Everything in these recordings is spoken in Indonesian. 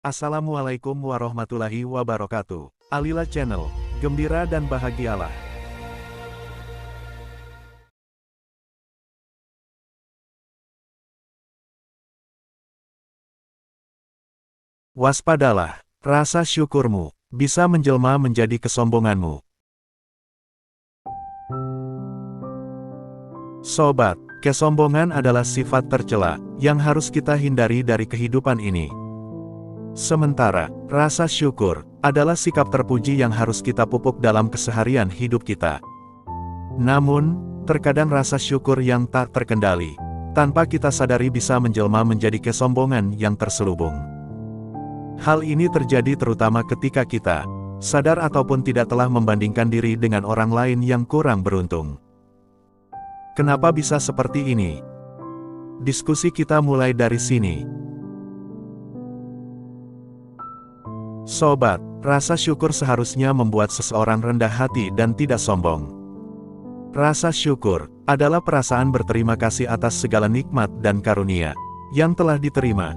Assalamualaikum warahmatullahi wabarakatuh. Alila Channel, gembira dan bahagialah. Waspadalah, rasa syukurmu bisa menjelma menjadi kesombonganmu. Sobat, kesombongan adalah sifat tercela yang harus kita hindari dari kehidupan ini. Sementara, rasa syukur adalah sikap terpuji yang harus kita pupuk dalam keseharian hidup kita. Namun, terkadang rasa syukur yang tak terkendali, tanpa kita sadari bisa menjelma menjadi kesombongan yang terselubung. Hal ini terjadi terutama ketika kita sadar ataupun tidak telah membandingkan diri dengan orang lain yang kurang beruntung. Kenapa bisa seperti ini? Diskusi kita mulai dari sini. Sobat, rasa syukur seharusnya membuat seseorang rendah hati dan tidak sombong. Rasa syukur adalah perasaan berterima kasih atas segala nikmat dan karunia yang telah diterima.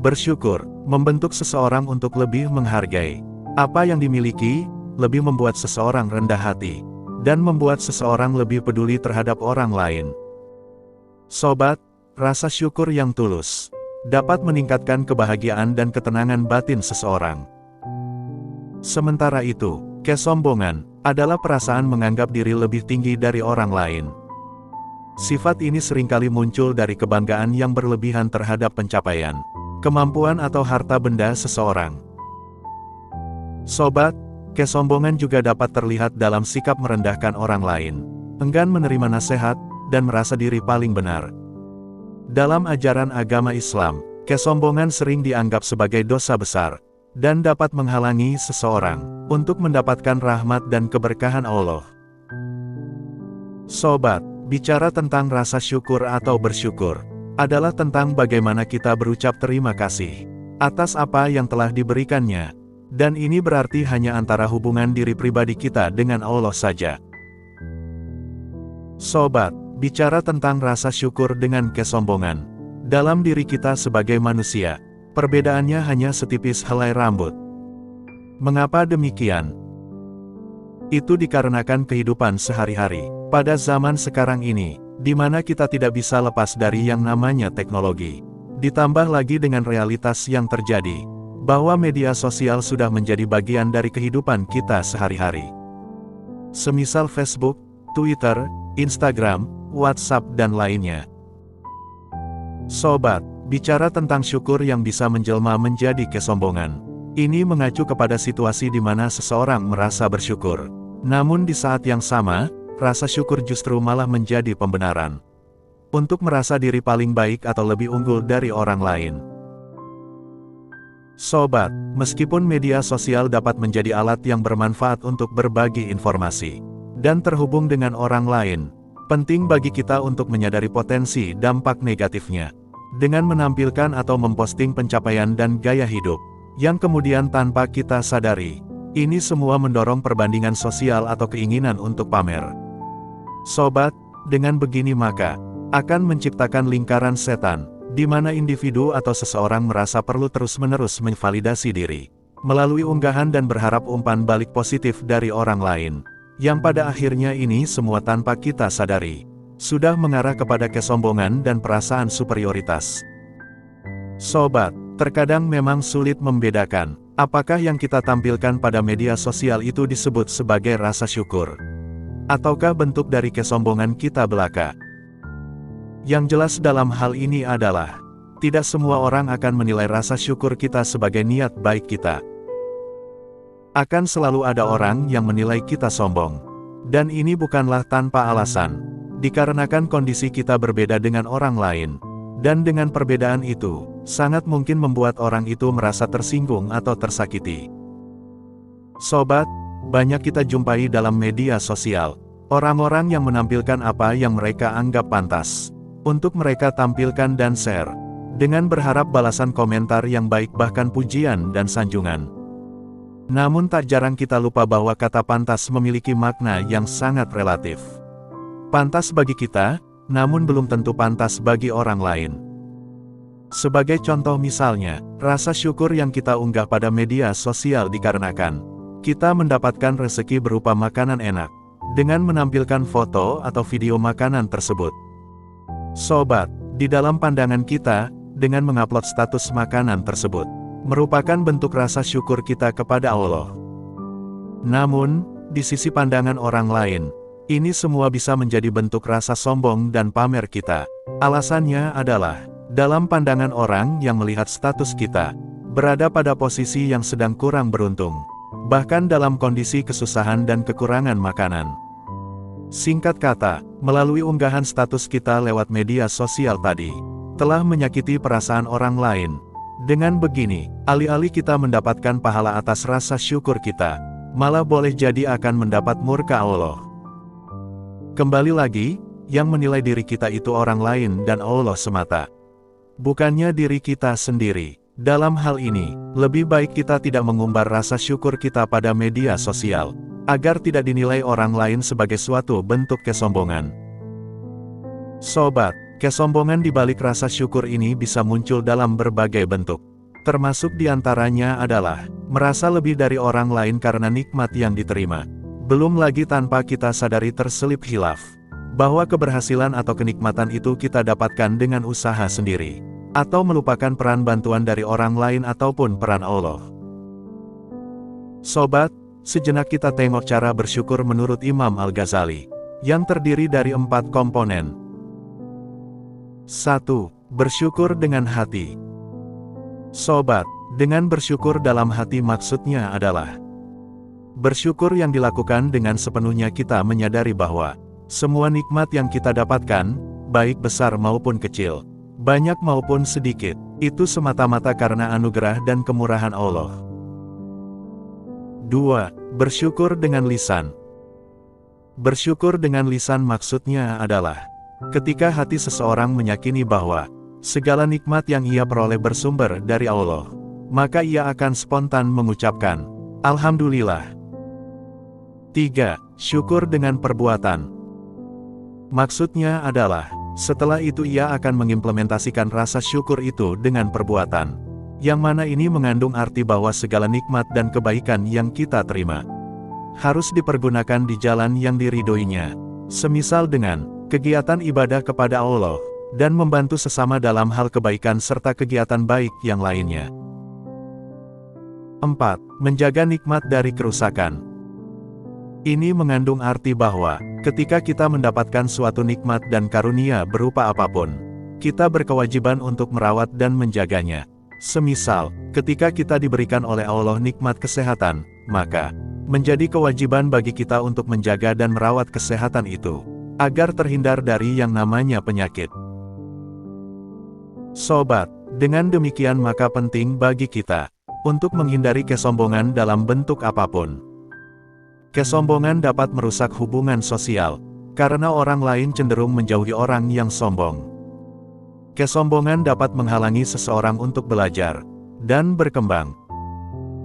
Bersyukur membentuk seseorang untuk lebih menghargai apa yang dimiliki, lebih membuat seseorang rendah hati, dan membuat seseorang lebih peduli terhadap orang lain. Sobat, rasa syukur yang tulus dapat meningkatkan kebahagiaan dan ketenangan batin seseorang. Sementara itu, kesombongan adalah perasaan menganggap diri lebih tinggi dari orang lain. Sifat ini seringkali muncul dari kebanggaan yang berlebihan terhadap pencapaian, kemampuan atau harta benda seseorang. Sobat, kesombongan juga dapat terlihat dalam sikap merendahkan orang lain, enggan menerima nasihat, dan merasa diri paling benar. Dalam ajaran agama Islam, kesombongan sering dianggap sebagai dosa besar, dan dapat menghalangi seseorang untuk mendapatkan rahmat dan keberkahan Allah. Sobat, bicara tentang rasa syukur atau bersyukur, adalah tentang bagaimana kita berucap terima kasih atas apa yang telah diberikannya, dan ini berarti hanya antara hubungan diri pribadi kita dengan Allah saja. Sobat, bicara tentang rasa syukur dengan kesombongan dalam diri kita sebagai manusia, perbedaannya hanya setipis helai rambut. Mengapa demikian? Itu dikarenakan kehidupan sehari-hari pada zaman sekarang ini, di mana kita tidak bisa lepas dari yang namanya teknologi. Ditambah lagi dengan realitas yang terjadi, bahwa media sosial sudah menjadi bagian dari kehidupan kita sehari-hari. Semisal Facebook, Twitter, Instagram, WhatsApp dan lainnya. Sobat, bicara tentang syukur yang bisa menjelma menjadi kesombongan. Ini mengacu kepada situasi di mana seseorang merasa bersyukur. Namun di saat yang sama, rasa syukur justru malah menjadi pembenaran untuk merasa diri paling baik atau lebih unggul dari orang lain. Sobat, meskipun media sosial dapat menjadi alat yang bermanfaat untuk berbagi informasi dan terhubung dengan orang lain, penting bagi kita untuk menyadari potensi dampak negatifnya dengan menampilkan atau memposting pencapaian dan gaya hidup yang kemudian tanpa kita sadari, ini semua mendorong perbandingan sosial atau keinginan untuk pamer. Sobat, dengan begini maka akan menciptakan lingkaran setan, di mana individu atau seseorang merasa perlu terus-menerus memvalidasi diri melalui unggahan dan berharap umpan balik positif dari orang lain, yang pada akhirnya ini semua tanpa kita sadari sudah mengarah kepada kesombongan dan perasaan superioritas. Sobat, terkadang memang sulit membedakan apakah yang kita tampilkan pada media sosial itu disebut sebagai rasa syukur, ataukah bentuk dari kesombongan kita belaka. Yang jelas dalam hal ini adalah, tidak semua orang akan menilai rasa syukur kita sebagai niat baik kita. Akan selalu ada orang yang menilai kita sombong. Dan ini bukanlah tanpa alasan, dikarenakan kondisi kita berbeda dengan orang lain. Dan dengan perbedaan itu, sangat mungkin membuat orang itu merasa tersinggung atau tersakiti. Sobat, banyak kita jumpai dalam media sosial, orang-orang yang menampilkan apa yang mereka anggap pantas untuk mereka tampilkan dan share, dengan berharap balasan komentar yang baik bahkan pujian dan sanjungan. Namun tak jarang kita lupa bahwa kata pantas memiliki makna yang sangat relatif. Pantas bagi kita, namun belum tentu pantas bagi orang lain. Sebagai contoh misalnya, rasa syukur yang kita unggah pada media sosial dikarenakan kita mendapatkan rezeki berupa makanan enak, dengan menampilkan foto atau video makanan tersebut. Sobat, di dalam pandangan kita, dengan mengupload status makanan tersebut, merupakan bentuk rasa syukur kita kepada Allah. Namun, di sisi pandangan orang lain, ini semua bisa menjadi bentuk rasa sombong dan pamer kita. Alasannya adalah, dalam pandangan orang yang melihat status kita, berada pada posisi yang sedang kurang beruntung, bahkan dalam kondisi kesusahan dan kekurangan makanan. Singkat kata, melalui unggahan status kita lewat media sosial tadi, telah menyakiti perasaan orang lain. Dengan begini, alih-alih kita mendapatkan pahala atas rasa syukur kita, malah boleh jadi akan mendapat murka Allah. Kembali lagi, yang menilai diri kita itu orang lain dan Allah semata, bukannya diri kita sendiri. Dalam hal ini, lebih baik kita tidak mengumbar rasa syukur kita pada media sosial, agar tidak dinilai orang lain sebagai suatu bentuk kesombongan. Sobat, kesombongan di balik rasa syukur ini bisa muncul dalam berbagai bentuk. Termasuk diantaranya adalah, merasa lebih dari orang lain karena nikmat yang diterima. Belum lagi tanpa kita sadari terselip khilaf, bahwa keberhasilan atau kenikmatan itu kita dapatkan dengan usaha sendiri, atau melupakan peran bantuan dari orang lain ataupun peran Allah. Sobat, sejenak kita tengok cara bersyukur menurut Imam Al-Ghazali, yang terdiri dari 4 komponen. 1. Bersyukur dengan hati. Sobat, dengan bersyukur dalam hati maksudnya adalah bersyukur yang dilakukan dengan sepenuhnya kita menyadari bahwa semua nikmat yang kita dapatkan, baik besar maupun kecil, banyak maupun sedikit, itu semata-mata karena anugerah dan kemurahan Allah. 2. Bersyukur dengan lisan. Bersyukur dengan lisan maksudnya adalah ketika hati seseorang meyakini bahwa segala nikmat yang ia peroleh bersumber dari Allah, maka ia akan spontan mengucapkan, Alhamdulillah. 3. Syukur dengan perbuatan. Maksudnya adalah, setelah itu ia akan mengimplementasikan rasa syukur itu dengan perbuatan, yang mana ini mengandung arti bahwa segala nikmat dan kebaikan yang kita terima harus dipergunakan di jalan yang diridhoinya, semisal dengan kegiatan ibadah kepada Allah, dan membantu sesama dalam hal kebaikan serta kegiatan baik yang lainnya. 4. Menjaga nikmat dari kerusakan. Ini mengandung arti bahwa, ketika kita mendapatkan suatu nikmat dan karunia berupa apapun, kita berkewajiban untuk merawat dan menjaganya. Semisal, ketika kita diberikan oleh Allah nikmat kesehatan, maka menjadi kewajiban bagi kita untuk menjaga dan merawat kesehatan itu, agar terhindar dari yang namanya penyakit. Sobat, dengan demikian maka penting bagi kita untuk menghindari kesombongan dalam bentuk apapun. Kesombongan dapat merusak hubungan sosial, karena orang lain cenderung menjauhi orang yang sombong. Kesombongan dapat menghalangi seseorang untuk belajar dan berkembang.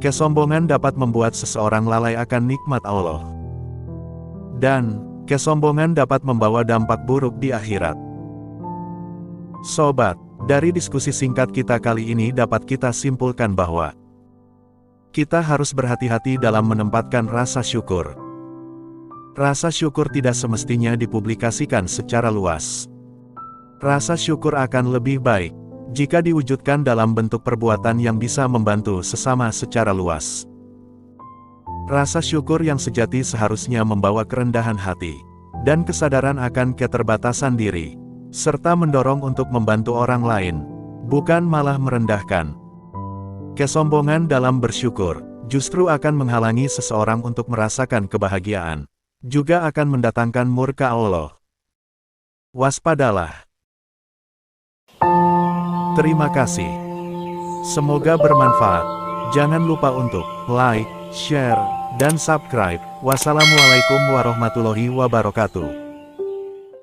Kesombongan dapat membuat seseorang lalai akan nikmat Allah. Dan kesombongan dapat membawa dampak buruk di akhirat. Sobat, dari diskusi singkat kita kali ini dapat kita simpulkan bahwa kita harus berhati-hati dalam menempatkan rasa syukur. Rasa syukur tidak semestinya dipublikasikan secara luas. Rasa syukur akan lebih baik jika diwujudkan dalam bentuk perbuatan yang bisa membantu sesama secara luas. Rasa syukur yang sejati seharusnya membawa kerendahan hati, dan kesadaran akan keterbatasan diri, serta mendorong untuk membantu orang lain, bukan malah merendahkan. Kesombongan dalam bersyukur, justru akan menghalangi seseorang untuk merasakan kebahagiaan, juga akan mendatangkan murka Allah. Waspadalah. Terima kasih. Semoga bermanfaat. Jangan lupa untuk like, share, dan subscribe. Wassalamualaikum warahmatullahi wabarakatuh.